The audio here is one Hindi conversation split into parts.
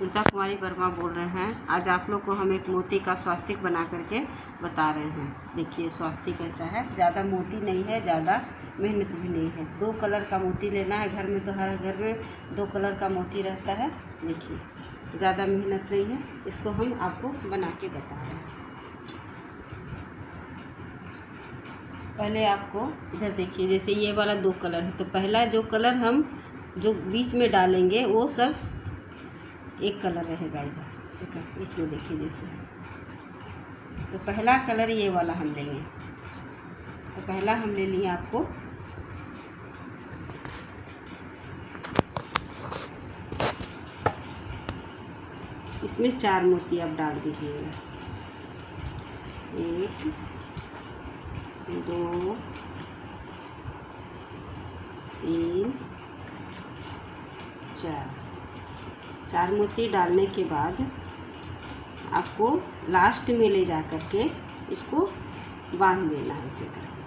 मृता कुमारी वर्मा बोल रहे हैं। आज आप लोग को हम एक मोती का स्वास्तिक बना करके बता रहे हैं। देखिए स्वास्तिक ऐसा है, ज़्यादा मोती नहीं है, ज़्यादा मेहनत भी नहीं है। 2 कलर का मोती लेना है। घर में तो हर घर में 2 कलर का मोती रहता है। देखिए ज़्यादा मेहनत नहीं है। इसको हम आपको बना के बता रहे हैं। पहले आपको इधर देखिए, जैसे ये वाला 2 कलर है, तो पहला जो कलर हम जो बीच में डालेंगे वो सब एक कलर रहेगा इधर। इसमें देखिए जैसे, तो पहला कलर ये वाला हम लेंगे। तो पहला हम ले लिए आपको इसमें 4 मोती आप डाल दीजिएगा। 1 2 3 4 मोती डालने के बाद आपको लास्ट में ले जा कर के इसको बांध देना है। ऐसे करके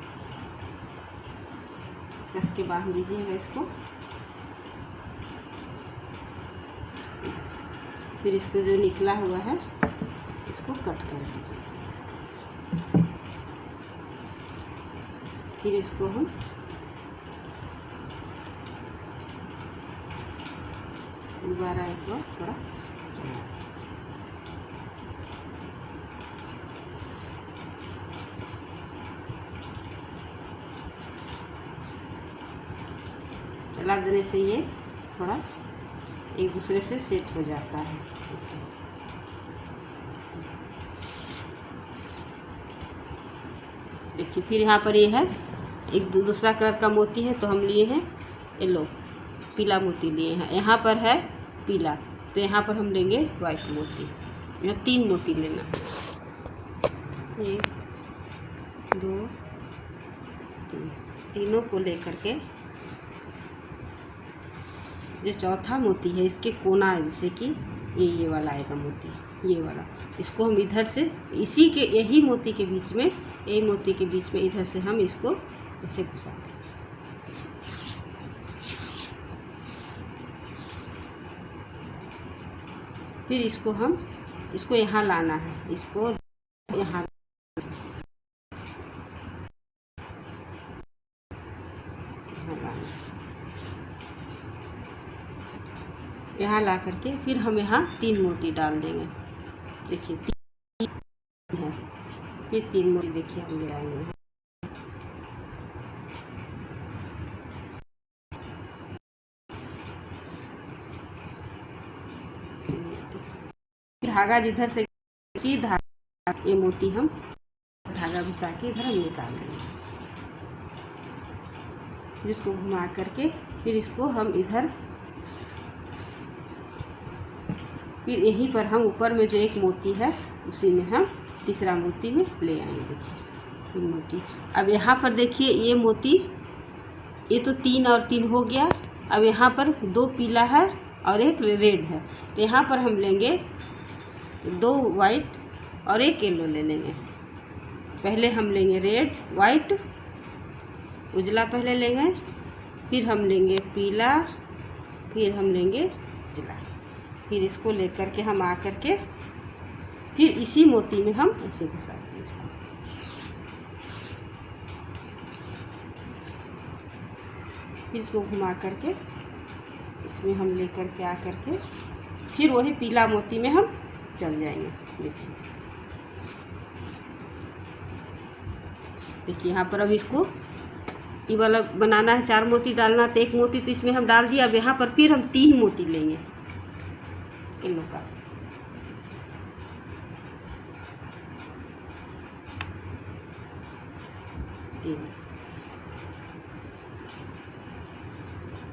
कस के बांध दीजिएगा इसको। फिर इसको जो निकला हुआ है इसको कट कर दीजिए। फिर इसको हम दोबारा एक बार थोड़ा चला देने से ये थोड़ा एक दूसरे से सेट हो जाता है। ऐसे देखिए, फिर यहाँ पर ये है एक दूसरा कलर का मोती है, तो हम लिए हैं येलो, पीला मोती लिए हैं। यहाँ पर है पीला, तो यहाँ पर हम लेंगे वाइट मोती। यहाँ 3 मोती लेना है। 1 2 3, तीनों को लेकर के जो चौथा मोती है इसके कोना, जैसे कि ये वाला आएगा मोती, ये वाला, इसको हम इधर से इसी के यही मोती के बीच में, यही मोती के बीच में इधर से हम इसको ऐसे घुसा देंगे। फिर इसको यहाँ लाना है, इसको यहाँ लाना है। यहाँ ला करके फिर हम यहाँ 3 मोती डाल देंगे। देखिए 3 है, फिर 3 मोती देखिए हम ले आएंगे। धागा जिधर से सीधा ये मोती हम धागा घुसा के इधर हम निकाल देंगे। फिर इसको घुमा करके फिर इसको हम इधर, फिर यहीं पर हम ऊपर में जो एक मोती है उसी में हम तीसरा मोती में ले आएंगे। देखिए 3 मोती। अब यहाँ पर देखिए ये मोती, ये तो 3 और 3 हो गया। अब यहाँ पर 2 पीला है और 1 रेड है, तो यहाँ पर हम लेंगे 2 वाइट और 1 येलो ले लेंगे। पहले हम लेंगे रेड, वाइट, उजला पहले लेंगे, फिर हम लेंगे पीला, फिर हम लेंगे उजला। फिर इसको लेकर के हम आ कर के फिर इसी मोती में हम ऐसे घुसाते हैं इसको। फिर इसको घुमा करके इसमें हम लेकर के आ कर के फिर वही पीला मोती में हम चल जाएंगे। देखिए यहाँ पर अब इसको ये वाला बनाना है, 4 मोती डालना, तो 1 मोती तो इसमें हम डाल दिया। अब यहाँ पर फिर हम 3 मोती लेंगे येलो का।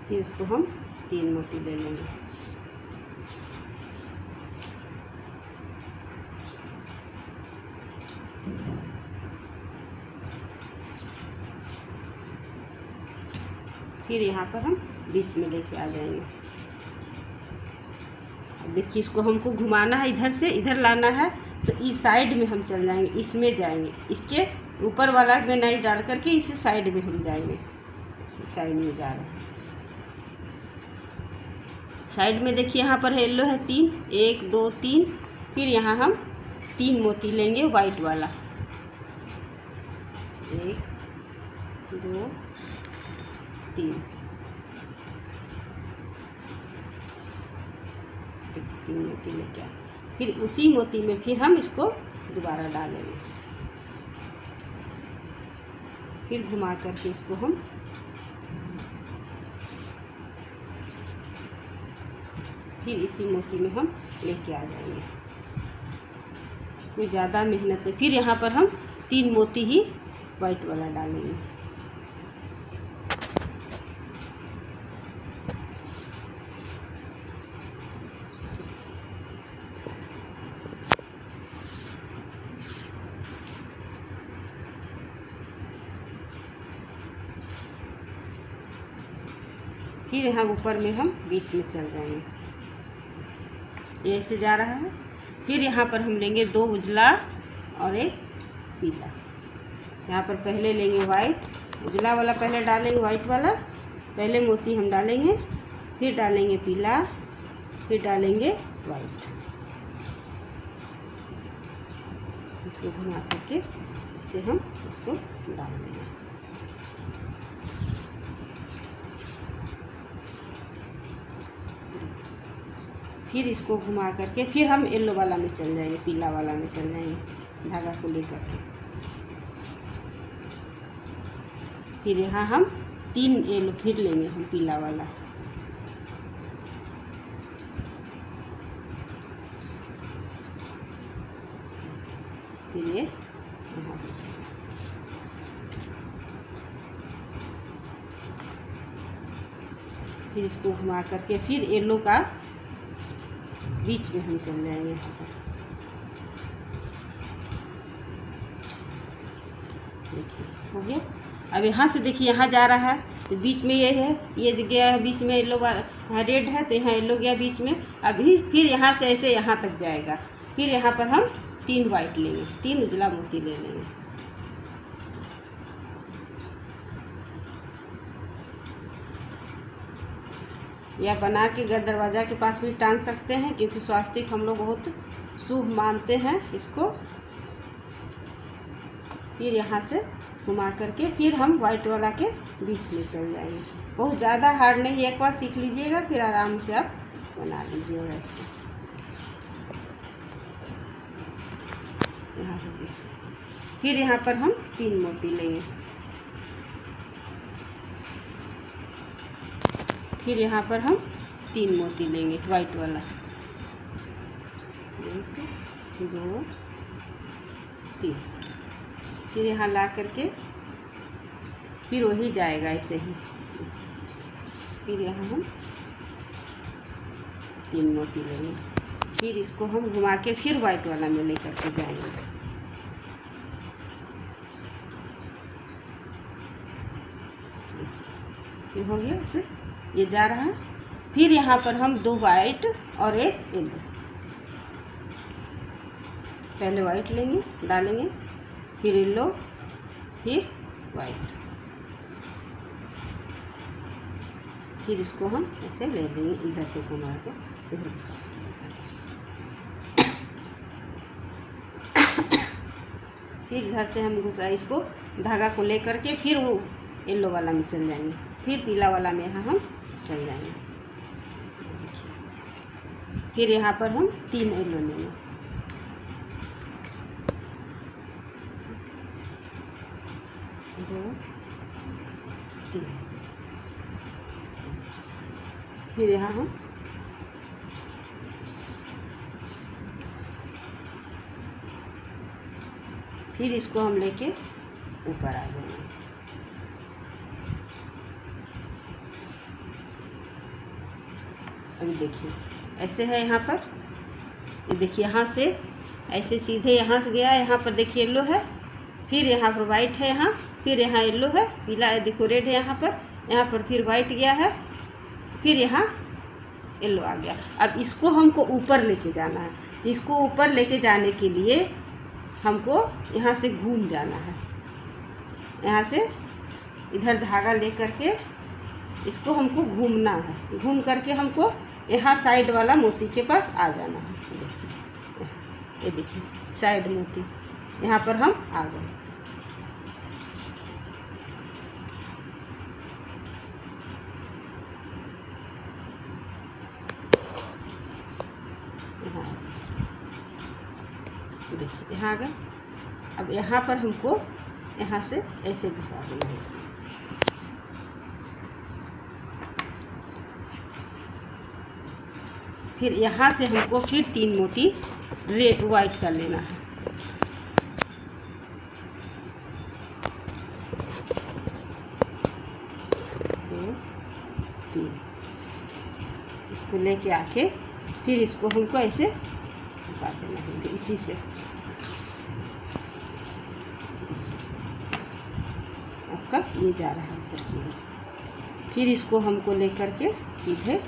फिर इसको हम 3 मोती ले लेंगे। फिर यहाँ पर हम बीच में लेके आ जाएंगे। देखिए इसको हमको घुमाना है, इधर से इधर लाना है, तो इस साइड में हम चल जाएंगे, इसमें जाएंगे, इसके ऊपर वाला में नहीं डाल करके इसी साइड में हम जाएंगे। साइड में जा रहे हैं। साइड में देखिए यहाँ पर येलो है 3, 1 2 3। फिर यहाँ हम 3 मोती लेंगे वाइट वाला, 1 2 3। 3 मोती लेके आए। फिर उसी मोती में फिर हम इसको दोबारा डालेंगे। फिर घुमा करके इसको हम फिर इसी मोती में हम लेके आ जाएंगे। कोई ज़्यादा मेहनत नहीं। फिर यहाँ पर हम 3 मोती ही वाइट वाला डालेंगे। फिर यहाँ ऊपर में हम बीच में चल जाएंगे, ये ऐसे जा रहा है। फिर यहाँ पर हम लेंगे 2 उजला और 1 पीला। यहाँ पर पहले लेंगे वाइट, उजला वाला पहले डालेंगे, वाइट वाला पहले मोती हम डालेंगे, फिर डालेंगे पीला, फिर डालेंगे वाइट। इसको घुमा करके इससे हम इसको डाल देंगे। फिर इसको घुमा करके फिर हम येलो वाला में चल जाएंगे, पीला वाला में चल जाएंगे धागा को लेकर के। फिर यहाँ हम 3 येलो फिर लेंगे हम पीला वाला। फिर ये यहाँ फिर इसको घुमा करके फिर येलो का बीच में हम चल जाएंगे। यहाँ पर देखिए हो गया। अब यहाँ से देखिए यहाँ जा रहा है तो बीच में ये है, ये जो गया है बीच में येलो वाला, यहाँ रेड है तो यहाँ येलो गया बीच में। अभी फिर यहाँ से ऐसे यहाँ तक जाएगा। फिर यहाँ पर हम 3 वाइट लेंगे, 3 उजला मोती ले लेंगे। या बना के घर दरवाज़ा के पास भी टांग सकते हैं, क्योंकि स्वास्तिक हम लोग बहुत शुभ मानते हैं इसको। फिर यहाँ से घुमा करके फिर हम वाइट वाला के बीच में चल जाएंगे। बहुत ज़्यादा हार्ड नहीं, एक बार सीख लीजिएगा फिर आराम से आप बना लीजिएगा इसको। यहाँ हो गया। फिर यहाँ पर हम 3 मोती लेंगे। फिर यहाँ पर हम 3 मोती लेंगे वाइट वाला, 1 2 3। फिर यहाँ ला करके फिर वही जाएगा ऐसे ही। फिर यहाँ हम 3 मोती लेंगे। फिर इसको हम घुमा के फिर वाइट वाला में लेकर के जाएंगे। फिर हो गया ऐसे, ये जा रहा है। फिर यहाँ पर हम 2 वाइट और 1 येलो, पहले वाइट लेंगे डालेंगे, फिर येलो, फिर वाइट। फिर इसको हम ऐसे ले देंगे, इधर से घुमा के इधर फिर इधर से हम घुसा इसको धागा को लेकर के फिर वो येलो वाला में चल जाएंगे। फिर पीला वाला में यहाँ हम चल जाएंगे। फिर यहाँ पर हम 3 येलो लेंगे। दो 3। फिर यहाँ हम फिर इसको हम लेके ऊपर आ जाएंगे। अभी देखिए ऐसे है यहाँ पर, ये देखिए यहाँ से ऐसे सीधे यहाँ से गया, यहाँ पर देखिए येलो है, फिर यहाँ पर वाइट है, यहाँ फिर यहाँ येलो है, पीला है, देखो रेड है यहाँ पर फिर वाइट गया है, फिर यहाँ येलो आ गया। अब इसको हमको ऊपर लेके जाना है, तो इसको ऊपर लेके जाने के लिए हमको यहाँ से घूम जाना है। यहाँ से इधर धागा ले करके इसको हमको घूमना है, घूम करके हमको यहाँ साइड वाला मोती के पास आ जाना है। ये देखिए साइड मोती, यहाँ पर हम आ गए। देखिए यहाँ आ गए। अब यहाँ पर हमको यहाँ से ऐसे घुसा देना है इसमें। फिर यहाँ से हमको फिर 3 मोती रेड वाइट कर लेना है। दो 3 इसको लेके आके फिर इसको हमको ऐसे घुसा देना है इसी से। आपका ये जा रहा है ऊपर की ओर। फिर इसको हमको लेकर के सीधे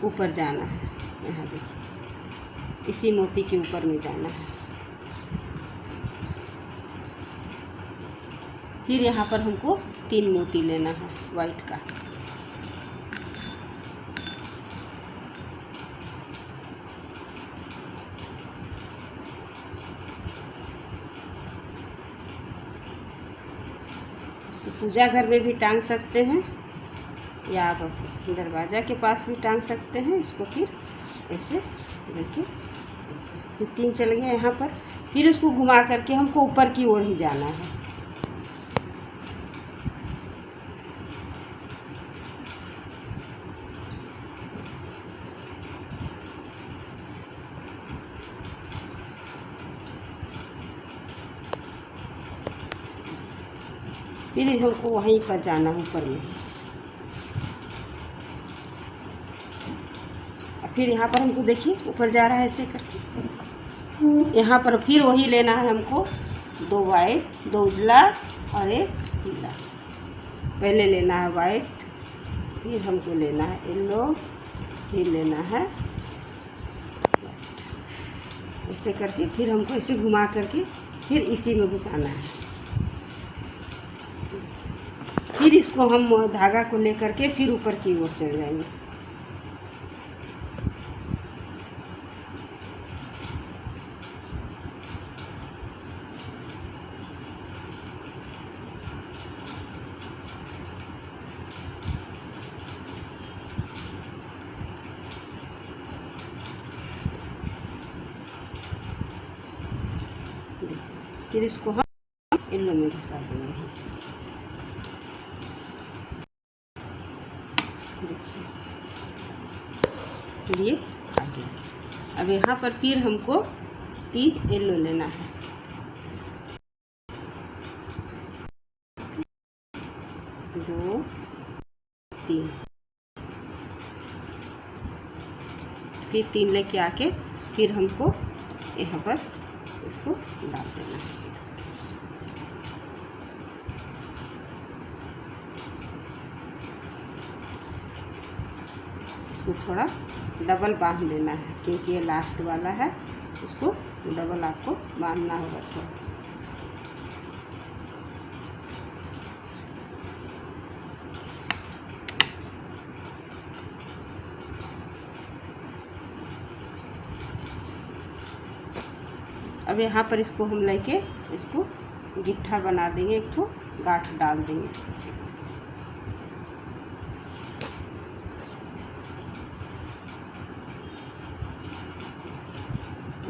ऊपर जाना है। यहाँ देखिए इसी मोती के ऊपर में जाना है। फिर यहाँ पर हमको 3 मोती लेना है वाइट का। इसको पूजा घर में भी टांग सकते हैं या आप दरवाज़ा के पास भी टांग सकते हैं। इसको फिर ऐसे देखिए फिर 3 चल गए यहाँ पर। फिर उसको घुमा करके हमको ऊपर की ओर ही जाना है। फिर हमको वहीं पर जाना है ऊपर में। फिर यहाँ पर हमको देखिए ऊपर जा रहा है ऐसे करके। यहाँ पर फिर वही लेना है हमको 2 वाइट 2 उजला और 1 पीला। पहले लेना है वाइट, फिर हमको लेना है येलो, फिर लेना है वाइट। ऐसे करके फिर हमको ऐसे घुमा करके फिर इसी में घुसाना है। फिर इसको हम धागा को लेकर के फिर ऊपर की ओर चल जाएंगे। फिर इसको हम येलो में घुसा देंगे। देखिए ये आ गया। अब यहाँ पर फिर हमको 3 येलो लेना है। दो 3 फिर 3 लेके आके फिर हमको यहाँ पर इसको डाल देना है ऐसे करके। इसको थोड़ा डबल बांध देना है क्योंकि ये लास्ट वाला है। इसको डबल आपको बांधना होगा थोड़ा। अब यहाँ पर इसको हम लेके इसको गिट्ठा बना देंगे, एक ठो गांठ डाल देंगे इसको।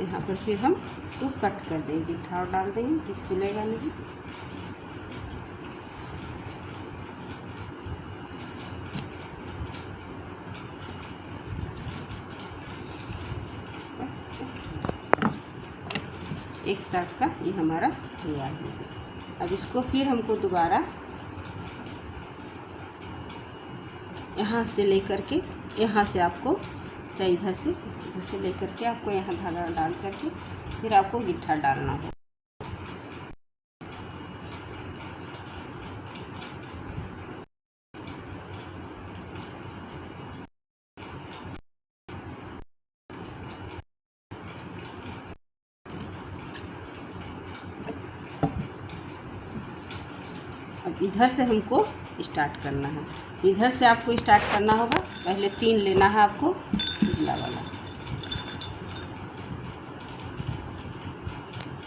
यहाँ पर फिर हम इसको कट कर देंगे, गिट्ठा और डाल देंगे कि खुलेगा नहीं। एक तरफ का ये हमारा तैयार हो गया। अब इसको फिर हमको दोबारा यहाँ से लेकर के यहाँ से आपको चाहे इधर से लेकर के आपको यहाँ धागा डाल करके फिर आपको गिट्ठा डालना हो। अब इधर से हमको स्टार्ट करना है। इधर से आपको स्टार्ट करना होगा। पहले 3 लेना है आपको उजला वाला,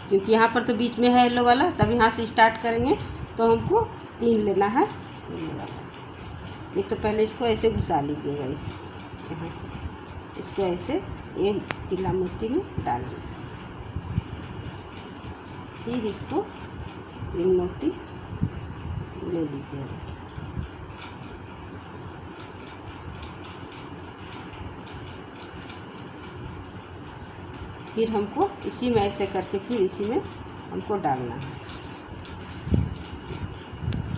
क्योंकि यहाँ पर तो बीच में है येलो वाला, तब यहाँ से स्टार्ट करेंगे तो हमको 3 लेना है येलो वाला। नहीं तो पहले इसको ऐसे घुसा लीजिएगा, इस यहाँ से इसको ऐसे ये पीला मोती में डाल दीजिए, फिर इसको ग्रीन मोती ले लीजिएगा। फिर हमको इसी में ऐसे करके फिर इसी में हमको डालना है।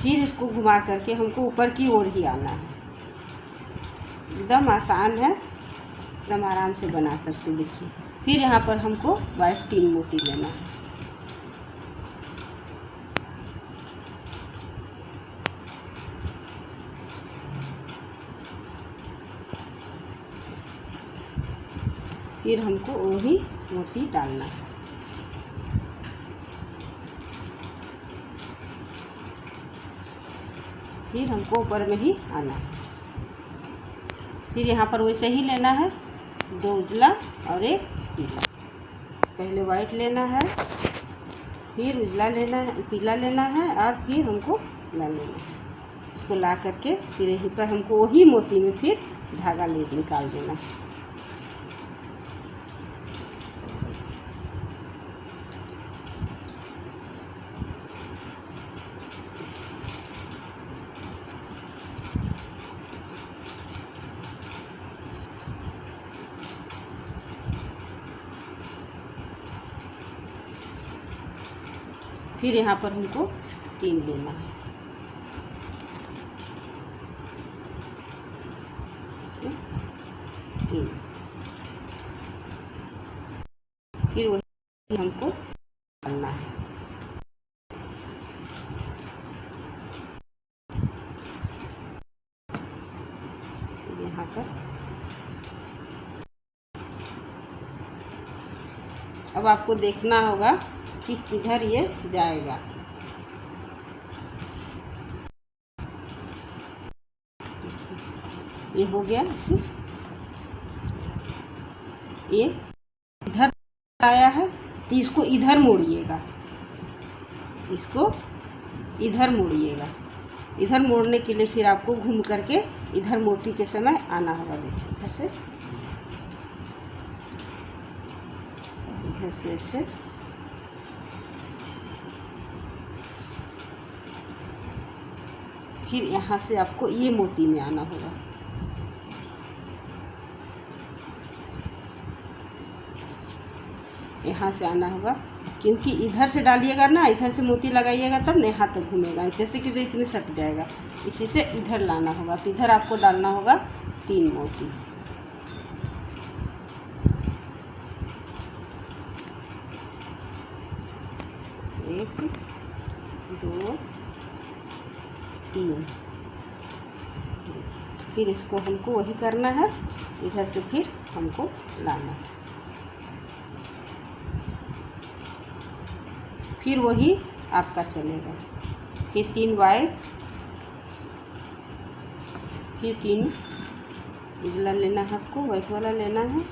फिर इसको घुमा करके हमको ऊपर की ओर ही आना है। एकदम आसान है, एकदम आराम से बना सकते। देखिए, फिर यहाँ पर हमको वाइट 3 मोती लेना है। फिर हमको वही मोती डालना है। फिर हमको ऊपर में ही आना है। फिर यहाँ पर वैसे ही लेना है, 2 उजला और 1 पीला। पहले वाइट लेना है, फिर उजला लेना है, पीला लेना है, और फिर हमको लाल लेना है। इसको ला करके फिर यहीं पर हमको वही मोती में फिर धागा निकाल देना है। फिर यहाँ पर हमको 3 लेना है। तीन, फिर वही हमको डालना है। यहाँ पर अब आपको देखना होगा कि किधर ये जाएगा। ये हो गया, इसे ये इधर आया है तो इसको इधर मोड़िएगा, इसको इधर मोड़िएगा। इधर मोड़ने के लिए फिर आपको घूम करके इधर मोती के समय आना होगा। देखिए, इधर से ऐसे, फिर यहाँ से आपको ये मोती में आना होगा। यहाँ से आना होगा, क्योंकि इधर से डालिएगा ना, इधर से मोती लगाइएगा तब ना यहाँ तक घूमेगा। जैसे कि इतने सट जाएगा, इसी से इधर लाना होगा। तो इधर आपको डालना होगा 3 मोती। 1 2 3। फिर इसको हमको वही करना है, इधर से फिर हमको लाना है। फिर वही आपका चलेगा। फिर 3 वाइट, फिर 3 उजला लेना है, आपको वाइट वाला लेना है।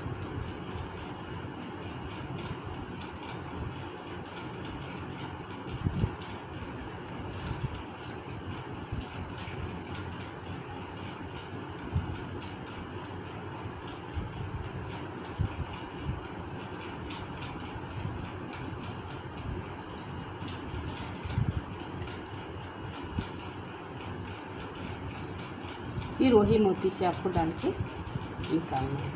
फिर वही मोती से आपको डाल के निकालना है।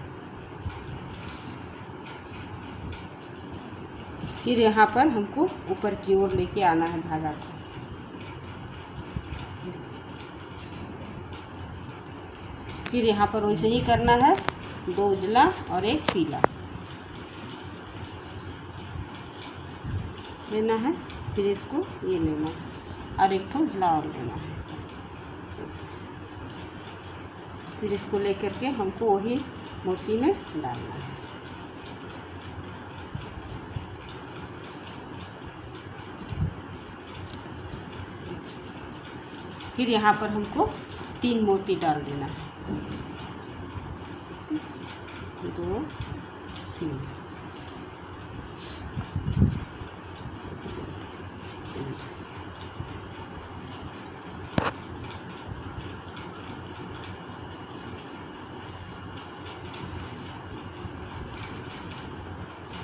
फिर यहाँ पर हमको ऊपर की ओर लेके आना है धागा को। फिर यहाँ पर वैसे ही करना है, 2 उजला और 1 पीला लेना है। फिर इसको ये लेना है और 1 उजला और लेना है। फिर इसको लेकर के हमको वही मोती में डालना है। फिर यहाँ पर हमको 3 मोती डाल देना है, 2 3।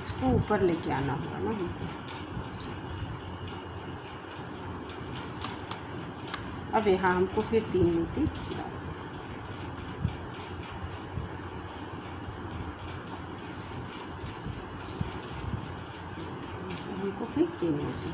इसको ऊपर लेके आना होगा ना हमको। अब यहाँ हमको फिर 3 मोती डाल, हमको फिर 3 मोती,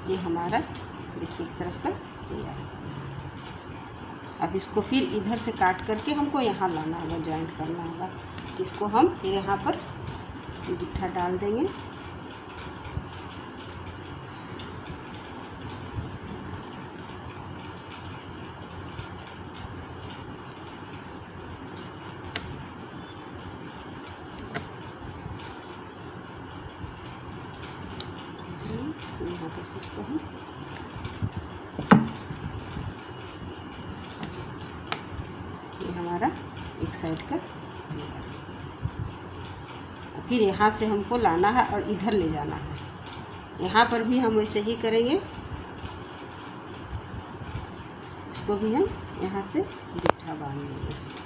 ये हमारा देखिए एक तरफ का तैयार है। अब इसको फिर इधर से काट करके हमको यहाँ लाना होगा, जॉइंट करना होगा। तो इसको हम फिर यहाँ पर गिट्ठा डाल देंगे, यहाँ पर इसको हम ये हमारा एक साइड का। फिर यहाँ से हमको लाना है और इधर ले जाना है। यहाँ पर भी हम वैसे ही करेंगे, इसको भी हम यहाँ से गिट्ठा बांध देंगे।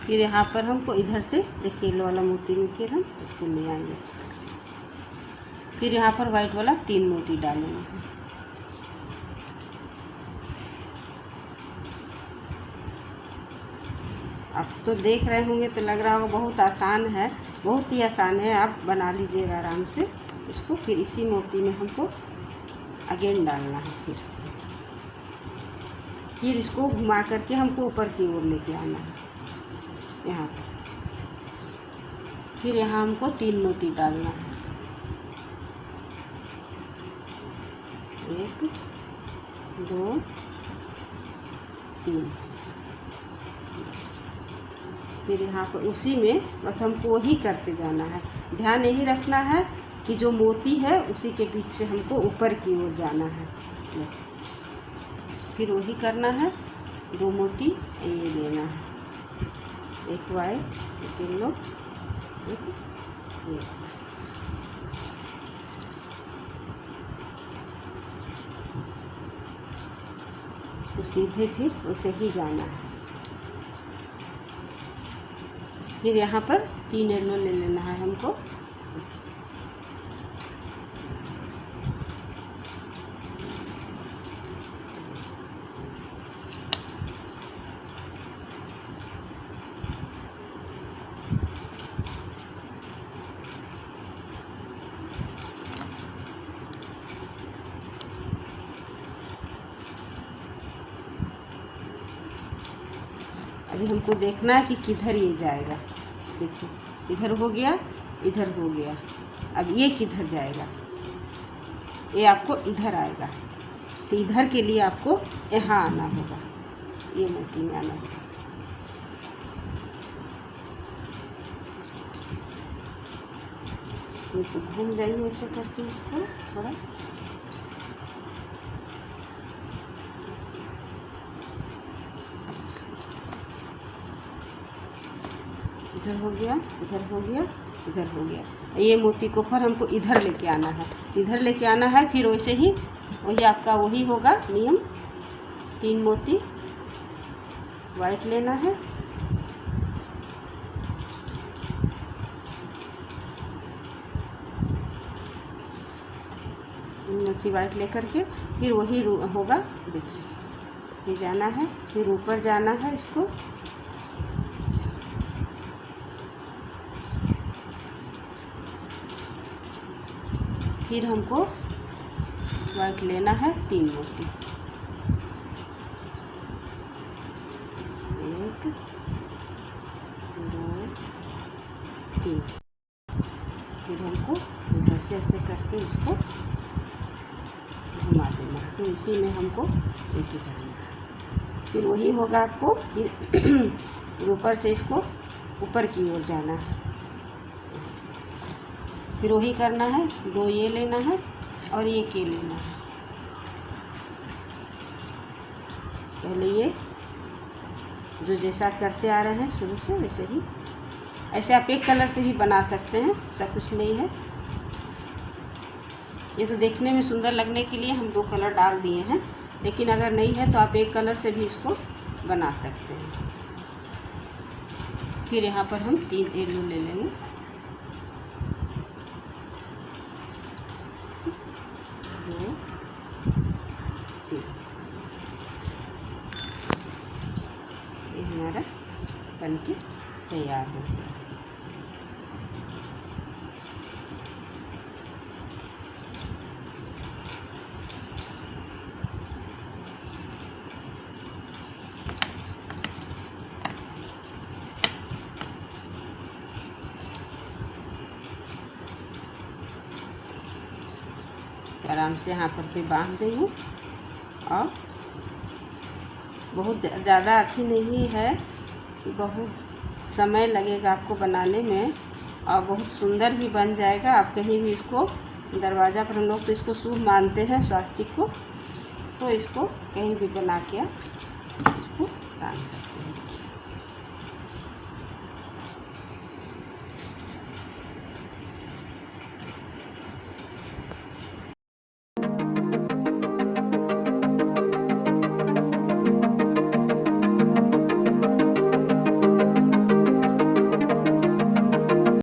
फिर यहाँ पर हमको इधर से देखिए येलो वाला मोती में फिर हम इसको ले आएंगे। फिर यहाँ पर वाइट वाला 3 मोती डालेंगे। आप तो देख रहे होंगे तो लग रहा होगा बहुत आसान है, बहुत ही आसान है, आप बना लीजिएगा आराम से इसको। फिर इसी मोती में हमको अगेन डालना है, फिर इसको घुमा करके हमको ऊपर की ओर लेके आना है यहाँ पर। फिर यहाँ हमको 3 मोती डालना है, 1 2 3। फिर यहाँ पर उसी में बस हमको वही करते जाना है। ध्यान यही रखना है कि जो मोती है उसी के बीच से हमको ऊपर की ओर जाना है बस। फिर वही करना है, 2 मोती ये देना है, एक वाइट एक येलो एक ये। इसको सीधे फिर वैसे ही जाना है। फिर यहाँ पर 3 येलो ले लेना है हमको। अभी हमको देखना है कि किधर ये जाएगा। देखिए इधर हो गया, इधर हो गया, अब ये किधर जाएगा, ये आपको इधर आएगा। तो इधर के लिए आपको यहाँ आना होगा, ये मोती में आना होगा। तो घूम जाइए ऐसे करके इसको थोड़ा। इधर हो गया, इधर हो गया, इधर हो गया। ये मोती को फिर हमको इधर लेके आना है, इधर लेके आना है। फिर वैसे ही वही आपका वही होगा नियम, 3 मोती वाइट लेना है। मोती वाइट लेकर के फिर वही होगा, देखिए ये जाना है, फिर ऊपर जाना है इसको, फिर हमको वाइट लेना है 3 मोती, 1 2 3, फिर हमको इधर से ऐसे करके इसको घुमा देना है, फिर इसी में हमको लेके जाना है, फिर वही होगा आपको, फिर ऊपर से इसको ऊपर की ओर जाना है, फिर वही करना है, 2 ये लेना है और ये के लेना है। पहले ये जो जैसा करते आ रहे हैं शुरू से वैसे ही, ऐसे आप एक कलर से भी बना सकते हैं, ऐसा कुछ नहीं है। ये तो देखने में सुंदर लगने के लिए हम 2 कलर डाल दिए हैं, लेकिन अगर नहीं है तो आप एक कलर से भी इसको बना सकते हैं। फिर यहाँ पर हम 3 येलो ले लेंगे, ये हमारा बनके तैयार हो गया। आराम से यहाँ पर भी बांध देंगे, और बहुत ज़्यादा अथी नहीं है, बहुत समय लगेगा आपको बनाने में, और बहुत सुंदर भी बन जाएगा। आप कहीं भी इसको दरवाज़ा पर, हम लोग तो इसको शुभ मानते हैं स्वास्तिक को, तो इसको कहीं भी बना के आप इसको टांग सकते हैं। देखिए